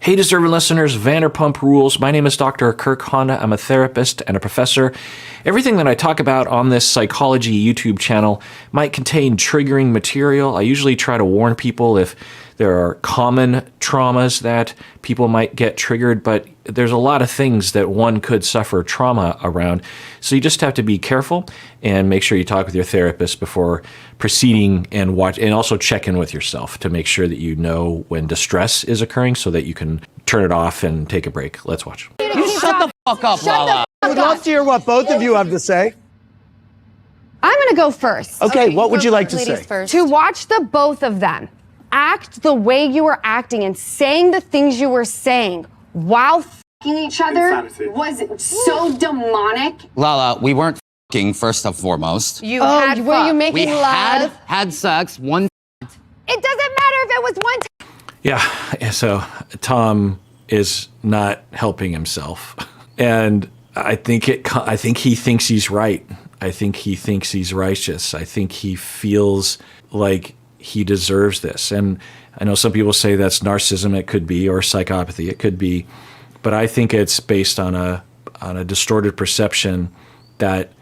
Hey, deserving listeners, Vanderpump Rules. My name is Dr. Kirk Honda. I'm a therapist and a professor. Everything that I talk about on this psychology YouTube channel might contain triggering material. I usually try to warn people if there are common traumas that people might get triggered, but there's a lot of things that one could suffer trauma around. So you just have to be careful and make sure you talk with your therapist before proceeding and watch, and also check in with yourself to make sure that you know when distress is occurring so that you can turn it off and take a break. Let's watch. You shut the fuck up, Lala. I would love to hear what both of you have to say. I'm going to go first. Okay, what would you like to say? First. To watch the both of them act the way you were acting and saying the things you were saying while f***ing each other was so demonic. Lala, we weren't fucking first and foremost. You had were you fuck. making We love? had sex one. It doesn't matter if it was one time. Yeah, so Tom is not helping himself. And I think he thinks he's right. I think he thinks he's righteous. I think he feels like he deserves this. And I know some people say that's narcissism, it could be, or psychopathy, it could be. But I think it's based on a distorted perception that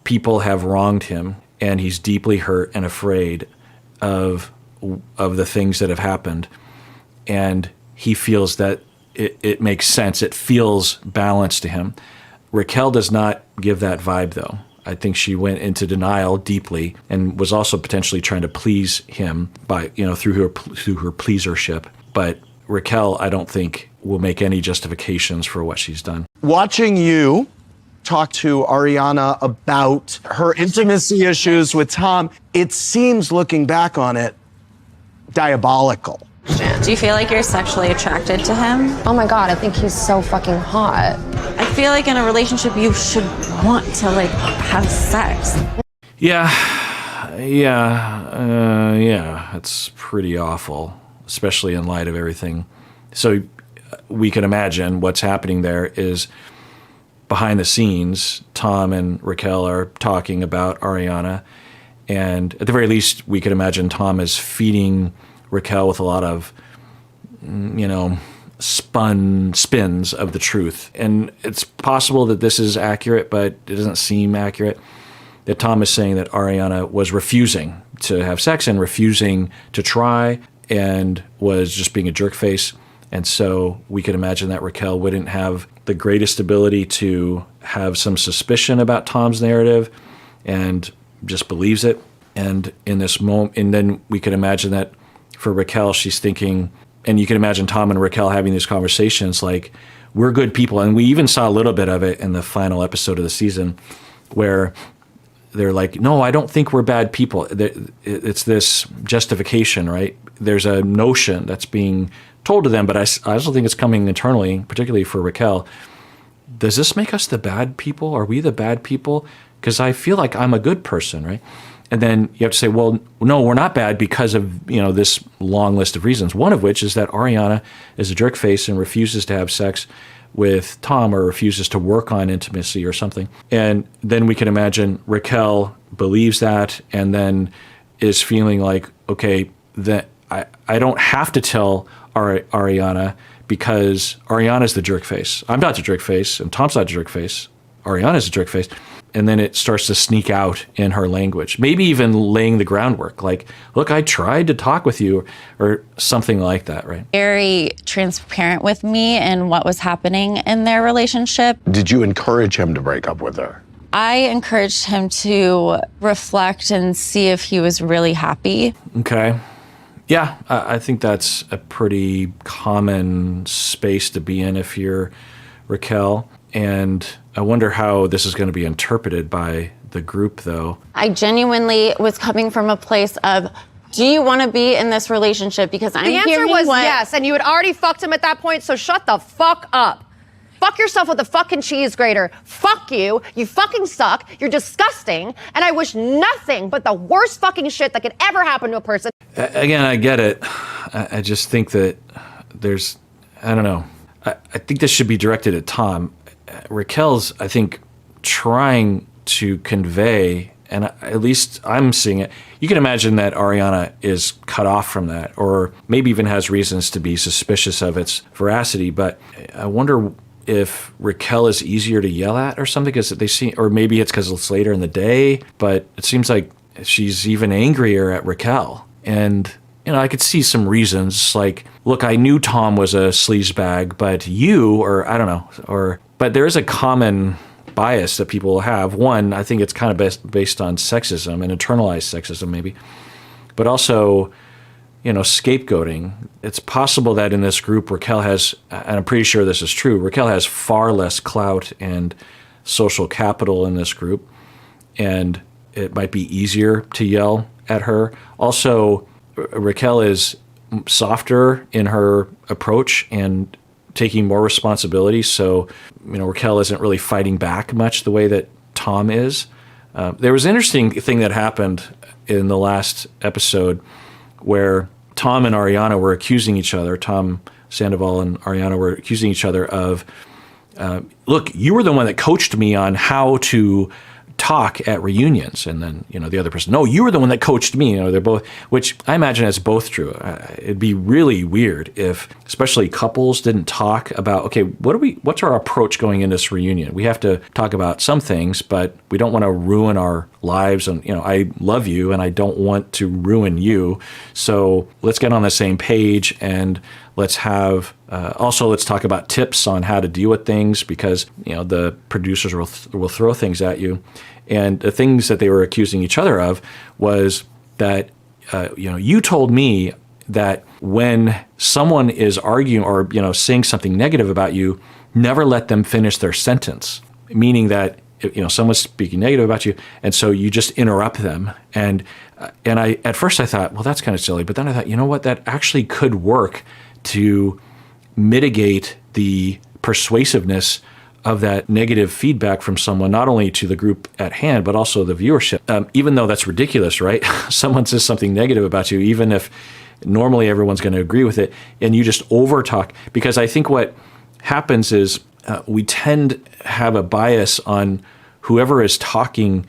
people have wronged him, and he's deeply hurt and afraid of the things that have happened. And he feels that it makes sense. It feels balanced to him. Raquel does not give that vibe, though. I think she went into denial deeply and was also potentially trying to please him by, through her pleasership. But Raquel, I don't think, will make any justifications for what she's done. Watching you talk to Ariana about her intimacy issues with Tom, it seems, looking back on it, diabolical. Do you feel like you're sexually attracted to him? Oh my God, I think he's so fucking hot. I feel like in a relationship you should want to have sex. Yeah, it's pretty awful, especially in light of everything. So we can imagine what's happening there is behind the scenes, Tom and Raquel are talking about Ariana, and at the very least, we could imagine Tom is feeding Raquel with a lot of, spins of the truth. And it's possible that this is accurate, but it doesn't seem accurate. That Tom is saying that Ariana was refusing to have sex and refusing to try and was just being a jerk face. And so we could imagine that Raquel wouldn't have the greatest ability to have some suspicion about Tom's narrative and just believes it. And in this moment, and then we could imagine that for Raquel, she's thinking, and you can imagine Tom and Raquel having these conversations like, we're good people. And we even saw a little bit of it in the final episode of the season where they're like, no, I don't think we're bad people. It's this justification, right? There's a notion that's being told to them, but I also think it's coming internally, particularly for Raquel. Does this make us the bad people? Are we the bad people? Because I feel like I'm a good person, right? And then you have to say, well, no, we're not bad because of, this long list of reasons. One of which is that Ariana is a jerk face and refuses to have sex with Tom or refuses to work on intimacy or something. And then we can imagine Raquel believes that and then is feeling like, okay, that I don't have to tell Ariana because Ariana's the jerk face. I'm not the jerk face and Tom's not the jerk face. Ariana's the jerk face. And then it starts to sneak out in her language, maybe even laying the groundwork. Like, look, I tried to talk with you or something like that, right? Very transparent with me and what was happening in their relationship. Did you encourage him to break up with her? I encouraged him to reflect and see if he was really happy. Okay. Yeah, I think that's a pretty common space to be in if you're Raquel. And I wonder how this is going to be interpreted by the group, though. I genuinely was coming from a place of, do you want to be in this relationship? Because I'm The answer hearing was what... yes, and you had already fucked him at that point, so shut the fuck up. Fuck yourself with a fucking cheese grater. Fuck you. You fucking suck. You're disgusting. And I wish nothing but the worst fucking shit that could ever happen to a person. Again, I get it. I just think that there's, I don't know. I think this should be directed at Tom. Raquel's, I think, trying to convey and at least I'm seeing it. You can imagine that Ariana is cut off from that, or maybe even has reasons to be suspicious of its veracity. But I wonder if Raquel is easier to yell at or something, because they see, or maybe it's because it's later in the day. But it seems like she's even angrier at Raquel, and I could see some reasons like, look, I knew Tom was a sleazebag, but you, or I don't know, but there is a common bias that people have. One, I think it's kind of based on sexism and internalized sexism maybe, but also, scapegoating. It's possible that in this group, Raquel has, and I'm pretty sure this is true, Raquel has far less clout and social capital in this group, and it might be easier to yell at her. Also, Raquel is softer in her approach and taking more responsibility. So, Raquel isn't really fighting back much the way that Tom is. There was an interesting thing that happened in the last episode where Tom and Ariana were accusing each other. Tom Sandoval and Ariana were accusing each other of, look, you were the one that coached me on how to talk at reunions. And then, the other person, no, you were the one that coached me. They're both, which I imagine is both true. It'd be really weird if, especially couples, didn't talk about, okay, what's our approach going into this reunion? We have to talk about some things, but we don't want to ruin our lives. And, I love you and I don't want to ruin you. So let's get on the same page, and let's have, also let's talk about tips on how to deal with things, because, the producers will throw things at you. And the things that they were accusing each other of was that, you told me that when someone is arguing or, saying something negative about you, never let them finish their sentence, meaning that, someone's speaking negative about you, and so you just interrupt them. And I, at first I thought, well, that's kind of silly. But then I thought, you know what, that actually could work to mitigate the persuasiveness of that negative feedback from someone, not only to the group at hand, but also the viewership. Even though that's ridiculous, right? Someone says something negative about you, even if normally everyone's going to agree with it, and you just overtalk. Because I think what happens is we tend to have a bias on whoever is talking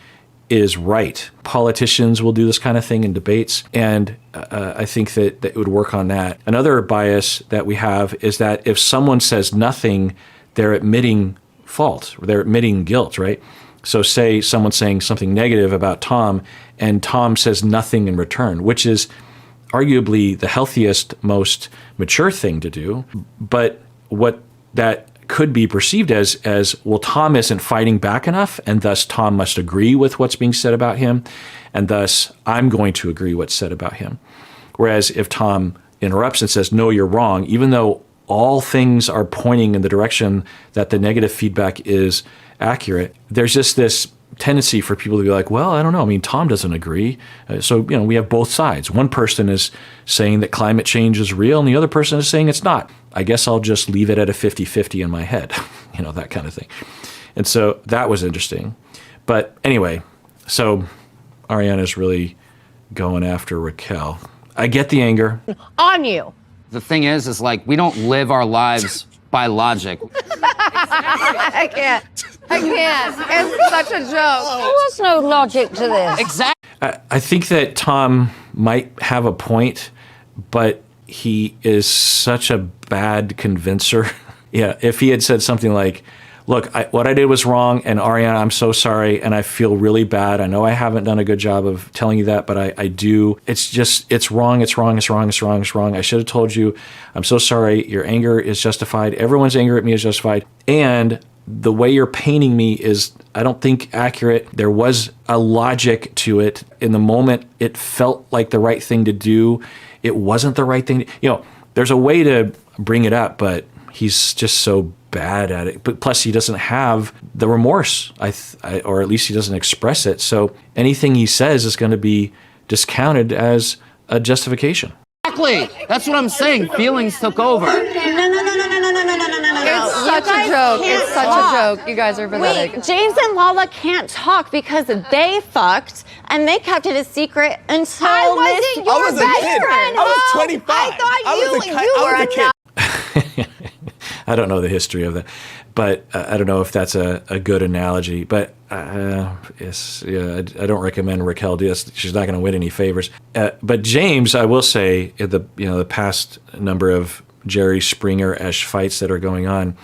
is right. Politicians will do this kind of thing in debates, and I think that it would work on that. Another bias that we have is that if someone says nothing, they're admitting fault, or they're admitting guilt, right? So say someone's saying something negative about Tom, and Tom says nothing in return, which is arguably the healthiest, most mature thing to do. But what that could be perceived as, well, Tom isn't fighting back enough, and thus Tom must agree with what's being said about him, and thus I'm going to agree what's said about him. Whereas if Tom interrupts and says, no, you're wrong, even though all things are pointing in the direction that the negative feedback is accurate, there's just this tendency for people to be like, well, I don't know. I mean, Tom doesn't agree. So, we have both sides. One person is saying that climate change is real, and the other person is saying it's not. I guess I'll just leave it at a 50-50 in my head, that kind of thing. And so that was interesting. But anyway, so Ariana's really going after Raquel. I get the anger. On you. The thing is like, we don't live our lives by logic. I can't. It's such a joke. There was no logic to this. Exactly. I think that Tom might have a point, but he is such a bad convincer. Yeah, if he had said something like, look, what I did was wrong, and Ariana, I'm so sorry, and I feel really bad. I know I haven't done a good job of telling you that, but I do. It's wrong. I should have told you. I'm so sorry. Your anger is justified. Everyone's anger at me is justified. And the way you're painting me is, I don't think, accurate. There was a logic to it. In the moment, it felt like the right thing to do. It wasn't the right thing. There's a way to bring it up, but he's just so bad at it. But plus, he doesn't have the remorse, or at least he doesn't express it. So anything he says is going to be discounted as a justification. Exactly. That's what I'm saying. Feelings took over. No. It's such a joke. It's such a joke. You guys are pathetic. Wait, James and Lala can't talk because they fucked, and they kept it a secret until I wasn't your best friend. I was 25. I thought you were a I don't know the history of that, but I don't know if that's a good analogy. But I don't recommend Raquel do this. She's not going to win any favors. But James, I will say, the past number of Jerry Springer-esque fights that are going on,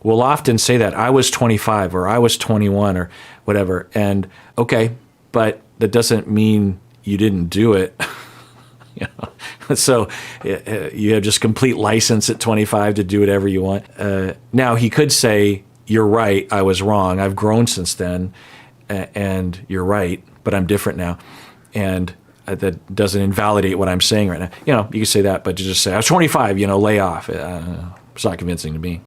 will often say that I was 25 or I was 21 or whatever. And okay, but that doesn't mean you didn't do it. So you have just complete license at 25 to do whatever you want. Now he could say, you're right, I was wrong. I've grown since then, and you're right, but I'm different now. And that doesn't invalidate what I'm saying right now. You can say that, but to just say, I was 25, lay off. It's not convincing to me.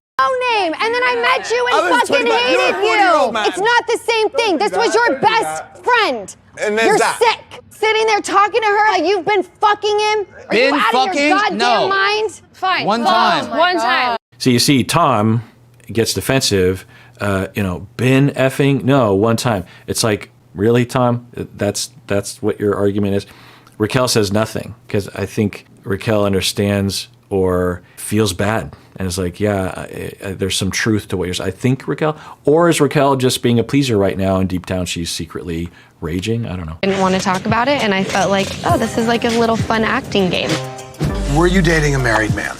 Name, and then I met you and fucking hated you. It's not the same thing. This was your best friend. And You're sick. Sitting there talking to her like you've been fucking him. Are Been you out of fucking? your goddamn No. mind? Fine. One time. One time. So you see, Tom gets defensive. Been effing? No, one time. It's like, really, Tom? That's what your argument is? Raquel says nothing, because I think Raquel understands or feels bad. And it's like, there's some truth to what you're saying. I think Raquel, or is Raquel just being a pleaser right now and deep down she's secretly raging? I don't know. I didn't want to talk about it, and I felt like, this is like a little fun acting game. Were you dating a married man?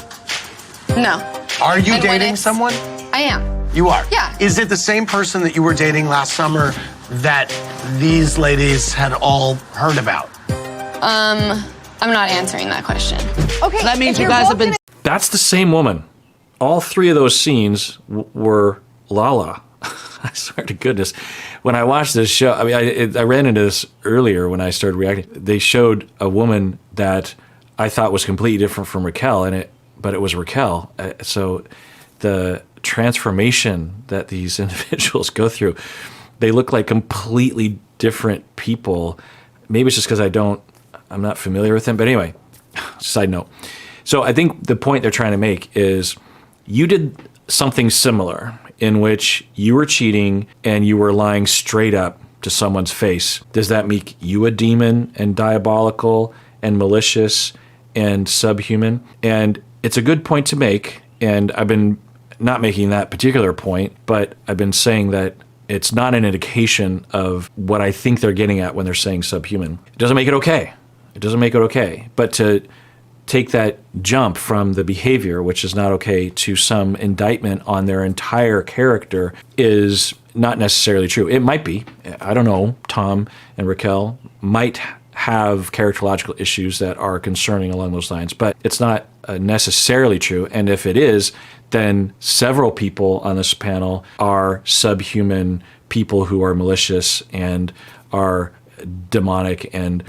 No. Are you And when dating it's- someone? I am. You are? Yeah. Is it the same person that you were dating last summer that these ladies had all heard about? I'm not answering that question. Okay, That means if you you're guys both have been. That's the same woman. All three of those scenes were Lala. I swear to goodness. When I watched this show, I ran into this earlier when I started reacting. They showed a woman that I thought was completely different from Raquel, but it was Raquel. So the transformation that these individuals go through, they look like completely different people. Maybe it's just because I'm not familiar with them. But anyway, side note. So I think the point they're trying to make is you did something similar in which you were cheating and you were lying straight up to someone's face. Does that make you a demon and diabolical and malicious and subhuman? And it's a good point to make. And I've been not making that particular point, but I've been saying that it's not an indication of what I think they're getting at when they're saying subhuman. It doesn't make it okay. It doesn't make it okay. But to take that jump from the behavior, which is not okay, to some indictment on their entire character is not necessarily true. It might be. I don't know. Tom and Raquel might have characterological issues that are concerning along those lines, but it's not necessarily true. And if it is, then several people on this panel are subhuman people who are malicious and are demonic and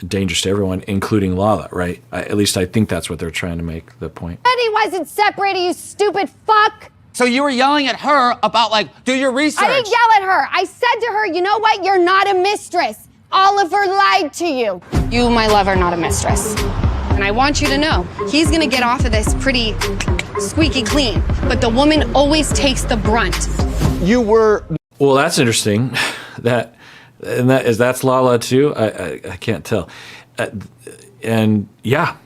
dangerous to everyone, including Lala, right? At least I think that's what they're trying to make the point. Eddie wasn't separated, you stupid fuck. So you were yelling at her about, do your research. I didn't yell at her. I said to her, you know what? You're not a mistress. Oliver lied to you. You, my love, are not a mistress. And I want you to know, he's gonna get off of this pretty squeaky clean, but the woman always takes the brunt. You were. Well, that's interesting. That's Lala too? I can't tell. And yeah,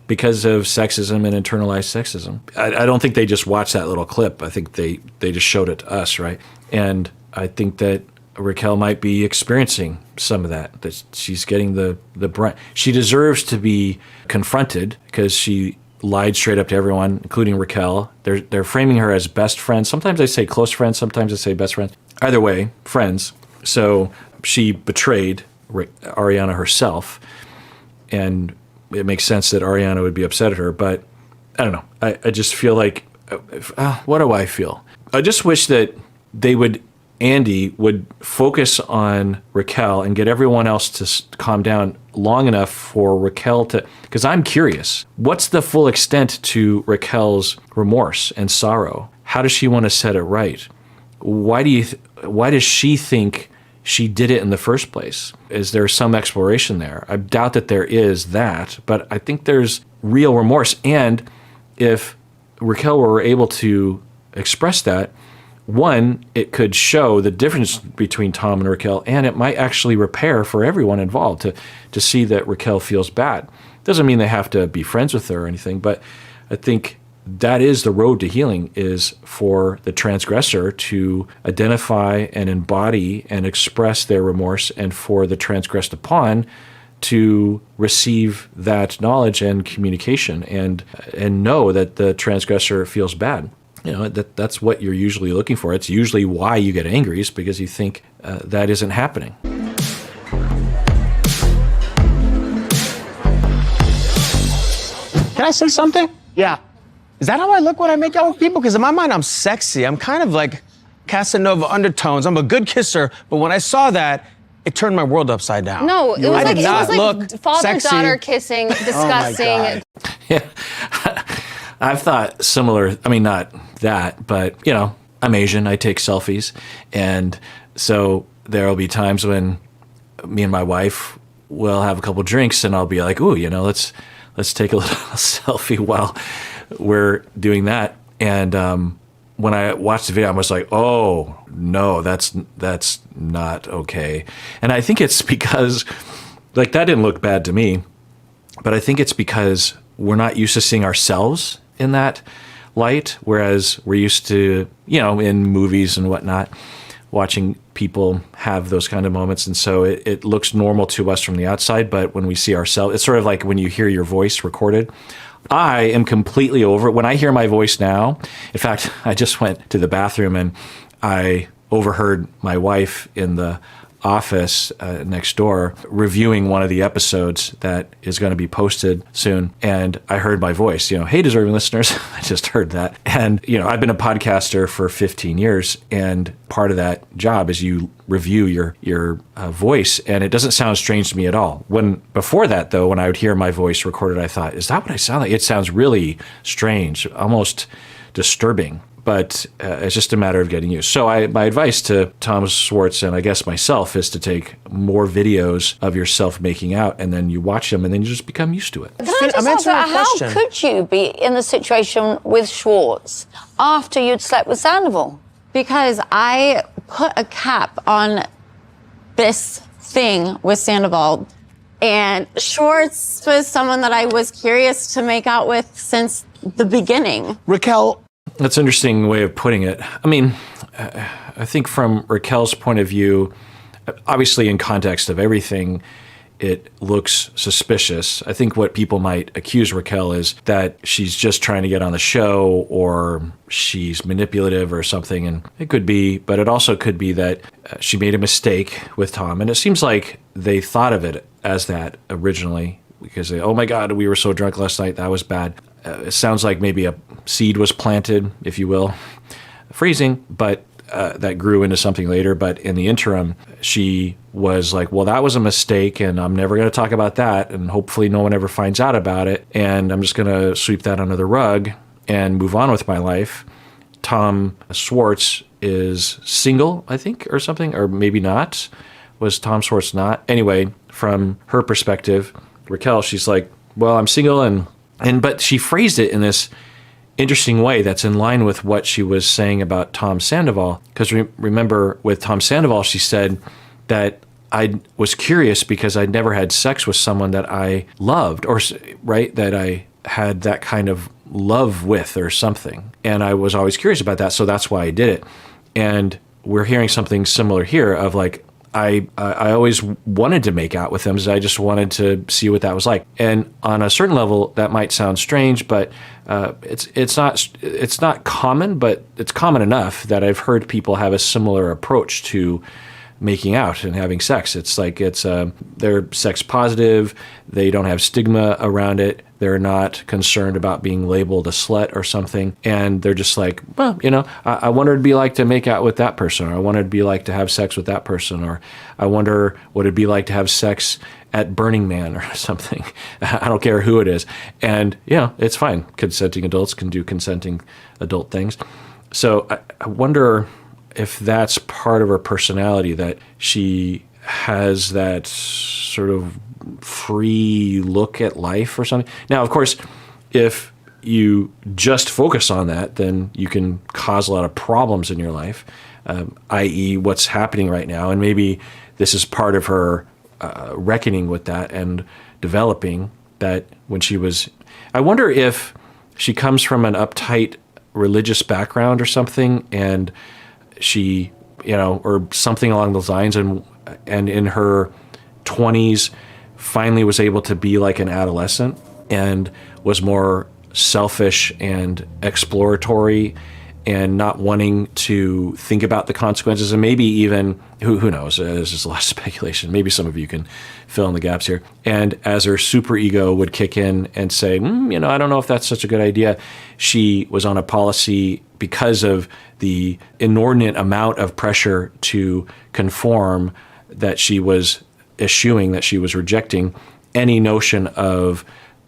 because of sexism and internalized sexism. I don't think they just watched that little clip. I think they just showed it to us, right? And I think that Raquel might be experiencing some of that she's getting the brunt. She deserves to be confronted because she lied straight up to everyone, including Raquel. They're framing her as best friends. Sometimes they say close friends, sometimes they say best friends. Either way, friends. So she betrayed Ariana herself, and it makes sense that Ariana would be upset at her, but I don't know. I just feel like, what do I feel? I just wish that Andy would focus on Raquel and get everyone else to calm down long enough for Raquel to, because I'm curious, what's the full extent to Raquel's remorse and sorrow? How does she want to set it right? Why does she think she did it in the first place? Is there some exploration there? I doubt that there is that, but I think there's real remorse. And if Raquel were able to express that, one, it could show the difference between Tom and Raquel, and it might actually repair for everyone involved to see that Raquel feels bad. Doesn't mean they have to be friends with her or anything, but I think that is the road to healing, is for the transgressor to identify and embody and express their remorse, and for the transgressed upon to receive that knowledge and communication and know that the transgressor feels bad. That's what you're usually looking for. It's usually why you get angry, is because you think that isn't happening. Can I say something? Yeah. Is that how I look when I make out with people? Because in my mind, I'm sexy. I'm kind of like Casanova undertones. I'm a good kisser, but when I saw that, it turned my world upside down. No, it was like father-daughter kissing, Oh disgusting. Yeah. I've thought similar, I mean, not that, but, I'm Asian, I take selfies. And so there'll be times when me and my wife will have a couple drinks and I'll be like, ooh, let's take a little selfie while we're doing that. And when I watched the video, I was like, oh, no, that's not okay. And I think it's because, that didn't look bad to me, but I think it's because we're not used to seeing ourselves in that light, whereas we're used to, in movies and whatnot, watching people have those kind of moments. And so it looks normal to us from the outside, but when we see ourselves, it's sort of like when you hear your voice recorded. I am completely over it. When I hear my voice now, in fact, I just went to the bathroom and I overheard my wife in the office next door reviewing one of the episodes that is going to be posted soon. And I heard my voice, hey, deserving listeners, I just heard that. And, I've been a podcaster for 15 years. And part of that job is you review your voice. And it doesn't sound strange to me at all. Before that, though, when I would hear my voice recorded, I thought, is that what I sound like? It sounds really strange, almost disturbing. But it's just a matter of getting used. So my advice to Tom Schwartz and I guess myself is to take more videos of yourself making out, and then you watch them, and then you just become used to it. Can I just ask, how could you be in the situation with Schwartz after you'd slept with Sandoval? Because I put a cap on this thing with Sandoval, and Schwartz was someone that I was curious to make out with since the beginning. Raquel, that's an interesting way of putting it. I mean, I think from Raquel's point of view, obviously in context of everything, it looks suspicious. I think what people might accuse Raquel is that she's just trying to get on the show, or she's manipulative or something. And it could be, but it also could be that she made a mistake with Tom. And it seems like they thought of it as that originally, because oh my God, we were so drunk last night, that was bad. It sounds like maybe a seed was planted, if you will, phrasing, but that grew into something later. But in the interim, she was like, well, that was a mistake, and I'm never going to talk about that, and hopefully no one ever finds out about it, and I'm just going to sweep that under the rug and move on with my life. Tom Schwartz is single, I think, or something, or maybe not. Was Tom Schwartz not? Anyway, from her perspective, Raquel, she's like, well, I'm single, but she phrased it in this interesting way that's in line with what she was saying about Tom Sandoval. Because remember, with Tom Sandoval, she said that I was curious because I'd never had sex with someone that I loved, or right, that I had that kind of love with or something. And I was always curious about that, so that's why I did it. And we're hearing something similar here of like, I always wanted to make out with them, so I just wanted to see what that was like. And on a certain level, that might sound strange, but it's not common, but it's common enough that I've heard people have a similar approach to making out and having sex. It's like they're sex positive, they don't have stigma around it, they're not concerned about being labeled a slut or something, and they're just like, well, I wonder what it'd be like to make out with that person, or I wonder what it'd be like to have sex with that person, or I wonder what it'd be like to have sex at Burning Man or something. I don't care who it is. And it's fine. Consenting adults can do consenting adult things. So I wonder if that's part of her personality, that she has that sort of free look at life or something. Now, of course, if you just focus on that, then you can cause a lot of problems in your life, i.e. what's happening right now. And maybe this is part of her reckoning with that and developing that when she was... I wonder if she comes from an uptight religious background or something, and she, or something along those lines, and in her 20s finally was able to be like an adolescent and was more selfish and exploratory and not wanting to think about the consequences, and maybe even, who knows, there's just a lot of speculation. Maybe some of you can fill in the gaps here. And as her superego would kick in and say, I don't know if that's such a good idea, she was on a policy because of the inordinate amount of pressure to conform that she was eschewing, that she was rejecting. Any notion of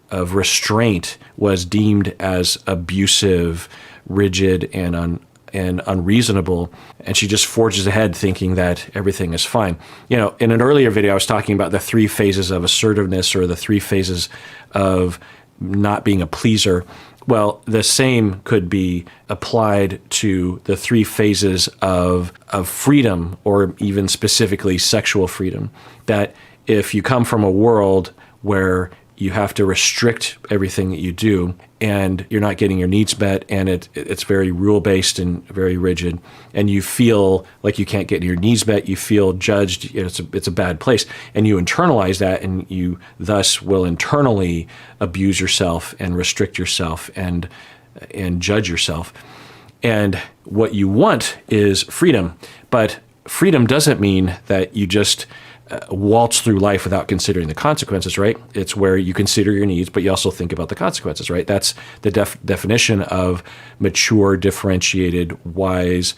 restraint was deemed as abusive, rigid, and unreasonable, and she just forges ahead thinking that everything is fine. In an earlier video, I was talking about the 3 phases of assertiveness, or the 3 phases of not being a pleaser. Well, the same could be applied to the 3 phases of freedom, or even specifically sexual freedom. That if you come from a world where you have to restrict everything that you do, and you're not getting your needs met, and it's very rule-based and very rigid, and you feel like you can't get your needs met, you feel judged, it's a bad place, and you internalize that, and you thus will internally abuse yourself and restrict yourself and judge yourself. And what you want is freedom, but freedom doesn't mean that you just waltz through life without considering the consequences, right? It's where you consider your needs, but you also think about the consequences, right? That's the definition of mature, differentiated, wise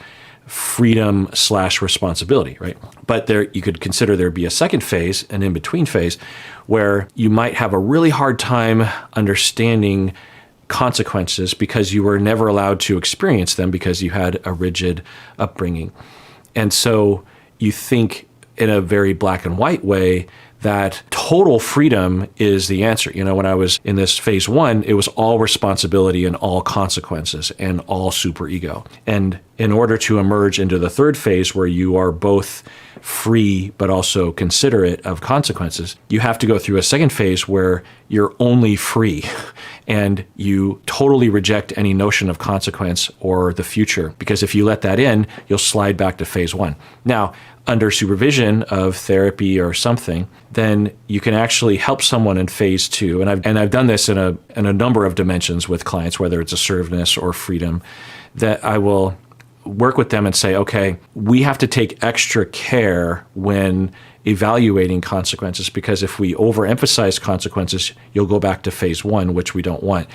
freedom / responsibility, right? But there, you could consider there be a second phase, an in-between phase, where you might have a really hard time understanding consequences because you were never allowed to experience them because you had a rigid upbringing. And so you think in a very black and white way that total freedom is the answer. When I was in this phase 1, it was all responsibility and all consequences and all superego. And in order to emerge into the third phase, where you are both free but also considerate of consequences, you have to go through a second phase where you're only free and you totally reject any notion of consequence or the future, because if you let that in, you'll slide back to phase 1. Now, under supervision of therapy or something, then you can actually help someone in phase 2. And I've done this in a number of dimensions with clients, whether it's assertiveness or freedom, that I will work with them and say, okay, we have to take extra care when evaluating consequences, because if we overemphasize consequences, you'll go back to phase 1, which we don't want.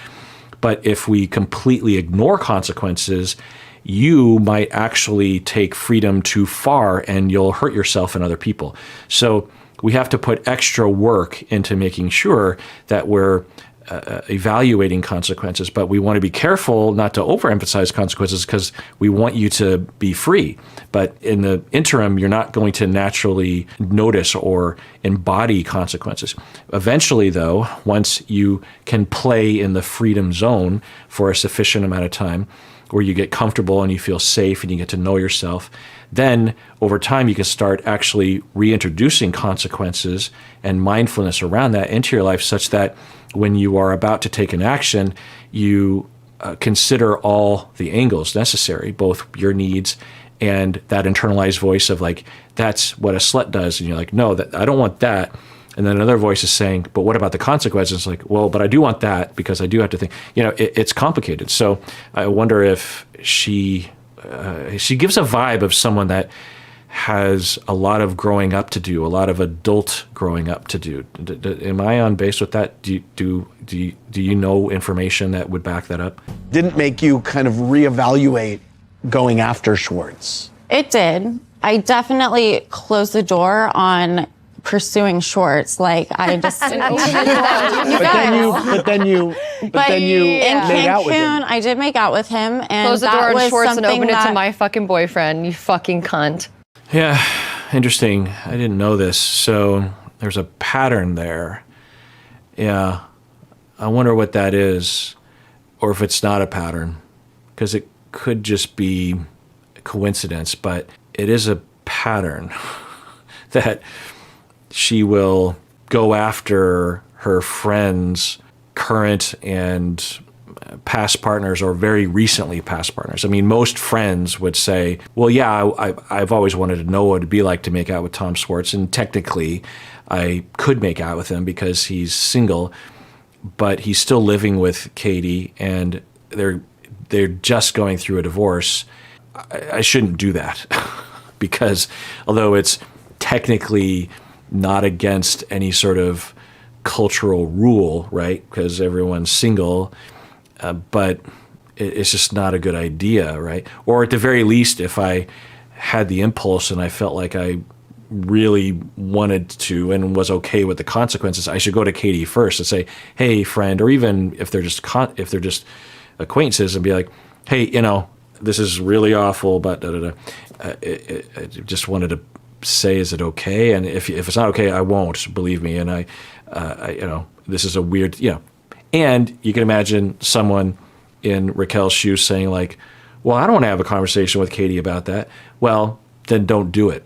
But if we completely ignore consequences, you might actually take freedom too far and you'll hurt yourself and other people. So we have to put extra work into making sure that we're evaluating consequences, but we want to be careful not to overemphasize consequences because we want you to be free. But in the interim, you're not going to naturally notice or embody consequences. Eventually, though, once you can play in the freedom zone for a sufficient amount of time, where you get comfortable and you feel safe and you get to know yourself, then over time you can start actually reintroducing consequences and mindfulness around that into your life, such that when you are about to take an action, you consider all the angles necessary, both your needs and that internalized voice of like, that's what a slut does. And you're like, no, I don't want that. And then another voice is saying, but what about the consequences? It's like, well, but I do want that because I do have to think, it's complicated. So I wonder if she gives a vibe of someone that has a lot of growing up to do, a lot of adult growing up to do. Am I on base with that? Do you know information that would back that up? Didn't make you kind of reevaluate going after Schwartz? It did. I definitely closed the door on pursuing Schwartz. Like, I just didn't open the door. But then you in made out with him. Cancun, I did make out with him, and Close the that door on was Schwartz and something open it to that- my fucking boyfriend, you fucking cunt. Yeah, interesting. I didn't know this. So there's a pattern there. Yeah, I wonder what that is, or if it's not a pattern, because it could just be a coincidence, but it is a pattern that she will go after her friends' current and past partners or very recently past partners. I mean, most friends would say, well, yeah, I've always wanted to know what it'd be like to make out with Tom Schwartz, and technically I could make out with him because he's single, but he's still living with Katie, and they're just going through a divorce. I shouldn't do that because although it's technically not against any sort of cultural rule, right? Because everyone's single, but it's just not a good idea, right? Or at the very least, if I had the impulse and I felt like I really wanted to and was okay with the consequences, I should go to Katie first and say, "Hey, friend," or even if they're just acquaintances, and be like, "Hey, this is really awful, but da da da. I just wanted to say, is it okay? And if it's not okay, I won't, believe me. And I this is a weird, And you can imagine someone in Raquel's shoes saying like, well, I don't want to have a conversation with Katie about that. Well, then don't do it.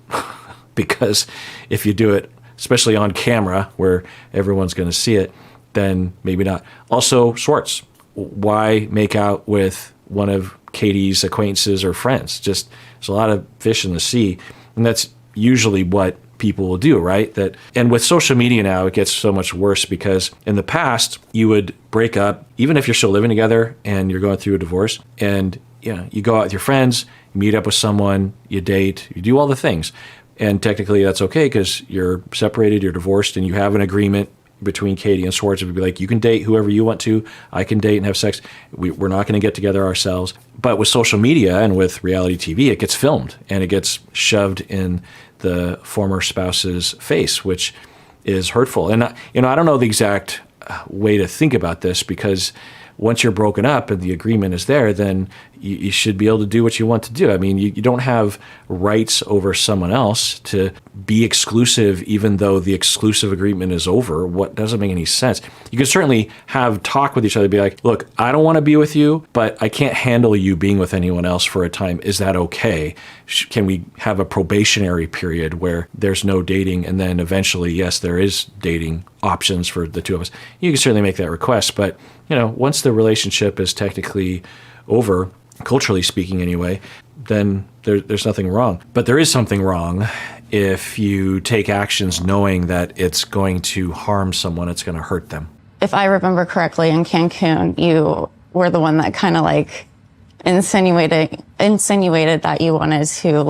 Because if you do it, especially on camera where everyone's going to see it, then maybe not. Also, Schwartz, why make out with one of Katie's acquaintances or friends? Just, there's a lot of fish in the sea. And that's usually what people will do, right? And with social media now, it gets so much worse because in the past, you would break up, even if you're still living together and you're going through a divorce, and you go out with your friends, you meet up with someone, you date, you do all the things. And technically that's okay because you're separated, you're divorced, and you have an agreement between Katie and Schwartz. It would be like, you can date whoever you want to, I can date and have sex. We're not going to get together ourselves. But with social media and with reality TV, it gets filmed and it gets shoved in the former spouse's face, which is hurtful. And I don't know the exact way to think about this, because once you're broken up and the agreement is there, then you should be able to do what you want to do. I mean, you don't have rights over someone else to be exclusive, even though the exclusive agreement is over. What doesn't make any sense. You can certainly have talk with each other, be like, look, I don't want to be with you, but I can't handle you being with anyone else for a time. Is that okay? Can we have a probationary period where there's no dating, and then eventually, yes, there is dating options for the two of us? You can certainly make that request, but once the relationship is technically over, culturally speaking anyway, then there's nothing wrong. But there is something wrong if you take actions knowing that it's going to harm someone, it's going to hurt them. If I remember correctly, in Cancun, you were the one that kind of like insinuated that you wanted to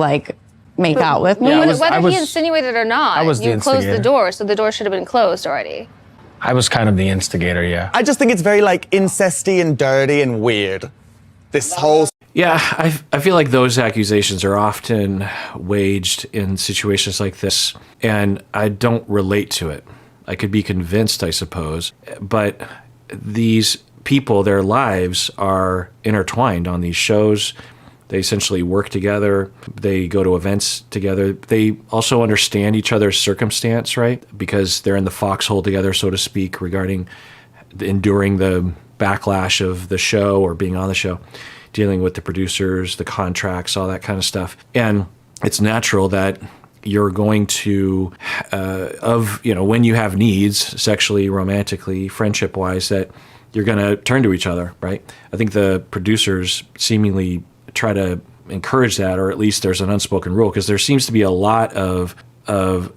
make out with me. Whether he insinuated or not, you closed the door, so the door should have been closed already. I was kind of the instigator, yeah. I just think it's very incesty and dirty and weird. This whole... Yeah, I feel like those accusations are often waged in situations like this, and I don't relate to it. I could be convinced, I suppose, but these people, their lives are intertwined on these shows. They essentially work together. They go to events together. They also understand each other's circumstance, right? Because they're in the foxhole together, so to speak, regarding enduring the backlash of the show or being on the show, dealing with the producers, the contracts, all that kind of stuff. And it's natural that you're going to, when you have needs, sexually, romantically, friendship-wise, that you're going to turn to each other, right? I think the producers seemingly try to encourage that, or at least there's an unspoken rule, because there seems to be a lot of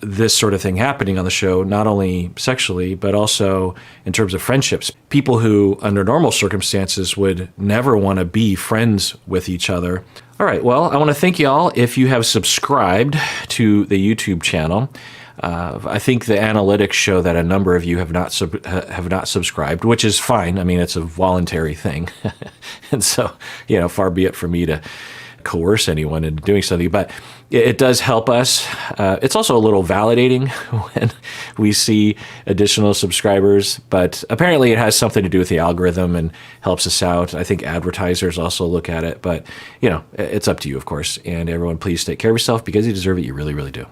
this sort of thing happening on the show, not only sexually, but also in terms of friendships. People who, under normal circumstances, would never want to be friends with each other. All right, well, I want to thank y'all if you have subscribed to the YouTube channel. I think the analytics show that a number of you have not subscribed, which is fine. I mean, it's a voluntary thing. And so, far be it for me to coerce anyone into doing something, but it does help us. It's also a little validating when we see additional subscribers, but apparently it has something to do with the algorithm and helps us out. I think advertisers also look at it, but it's up to you, of course. And everyone, please take care of yourself because you deserve it. You really, really do.